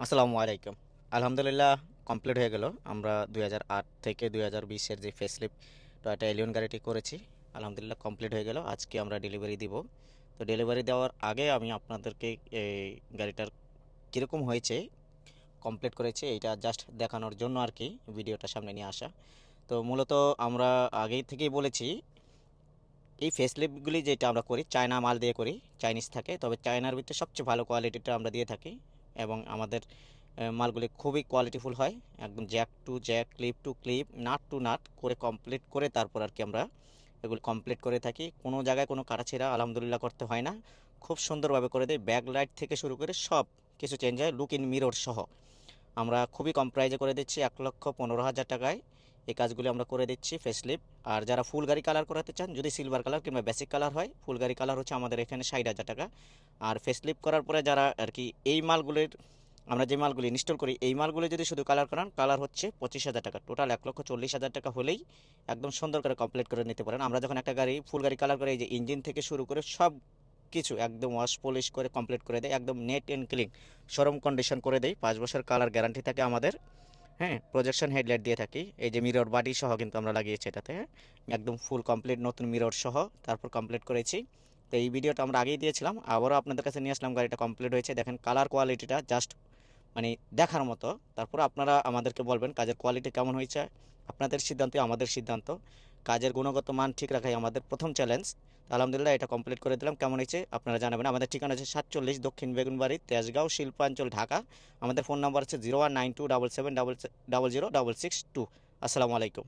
আসসালামু আলাইকুম। আলহামদুলিল্লাহ কমপ্লিট হয়ে গেল। আমরা ২০০৮ থেকে ২০২০-এর যে ফেসলিফট টয়োটা এলিয়ন গাড়িটি করেছি, আলহামদুলিল্লাহ কমপ্লিট হয়ে গেল। আজকে আমরা ডেলিভারি দিব। তো ডেলিভারি দেওয়ার আগে আমি আপনাদেরকে এই গাড়িটার কীরকম হয়েছে, কমপ্লিট করেছি এইটা জাস্ট দেখানোর জন্য আর কি ভিডিওটা সামনে নিয়ে আসা। তো মূলত আমরা আগেই থেকেই বলেছি, এই ফেসলিফটগুলি যেটা আমরা করি চায়না মাল দিয়ে করি, চাইনিজ থাকে, তবে চায়নার ভিতরে সবচেয়ে ভালো কোয়ালিটিটা আমরা দিয়ে থাকি এবং আমাদের মালগুলি খুবই কোয়ালিটিফুল হয়। একদম jack to jack, clip to clip, nut to nut করে কমপ্লিট করে তারপর আর কি আমরা এগুলো কমপ্লিট করে থাকি। কোনো জায়গায় কোনো কাটাছেঁড়া আলহামদুলিল্লাহ করতে হয় না, খুব সুন্দরভাবে করে দেয়। ব্যাক লাইট থেকে শুরু করে সব কিছু চেঞ্জ হয়, লুক ইন মিরর সহ। আমরা খুবই কম প্রাইজে করে দিচ্ছি, ১,১৫,০০০ টাকায় এই কাজগুলি আমরা করে দিচ্ছি ফেসলিপ। আর যারা ফুল গাড়ি কালার করাতে চান, যদি সিলভার কালার কিংবা বেসিক কালার হয়, ফুল গাড়ি কালার হচ্ছে আমাদের এখানে ৬০,০০০ টাকা। আর ফেসলিপ করার পরে যারা আর কি এই মালগুলির, আমরা যে মালগুলি ইনস্টল করি এই মালগুলি যদি শুধু কালার করান, কালার হচ্ছে ২৫,০০০ টাকা। টোটাল ১,৪০,০০০ টাকা হলেই একদম সুন্দর করে কমপ্লিট করে নিতে পারেন। আমরা যখন একটা গাড়ি ফুল গাড়ি কালার করে, এই যে ইঞ্জিন থেকে শুরু করে সব কিছু একদম ওয়াশ পলিশ করে কমপ্লিট করে দেয়, একদম net and clean, showroom condition করে দেয়। ৫ বছর কালার গ্যারান্টি থাকে আমাদের। হ্যাঁ, প্রজেকশন হেডলাইট দিয়ে থাকি, এই যে মিরর বাডি সহ কিন্তু আমরা লাগিয়েছি এটাতে। হ্যাঁ, একদম ফুল কমপ্লিট নতুন মিরর সহ তারপর কমপ্লিট করেছি। তো এই ভিডিওটা আমরা আগেই দিয়েছিলাম, আবারও আপনাদের কাছে নিয়ে আসলাম। গাড়িটা কমপ্লিট হয়েছে, দেখেন কালার কোয়ালিটিটা জাস্ট মানে দেখার মতো। তারপর আপনারা আমাদেরকে বলবেন কাজের কোয়ালিটি কেমন হয়েছে। আপনাদের সিদ্ধান্ত আমাদের সিদ্ধান্ত, কাজের গুণগত মান ঠিক রাখাই আমাদের প্রথম চ্যালেঞ্জ। আলহামদুলিল্লাহ এটা কমপ্লিট করে দিলাম, কেমন হয়েছে আপনারা জানাবেন। আমাদের ঠিকানা হচ্ছে ৪৭ দক্ষিণ বেগুনবাড়ি, তেজগাঁও, শিল্পাঞ্চল, ঢাকা। আমাদের ফোন নাম্বার হচ্ছে 019277706662। আসসালামু আলাইকুম।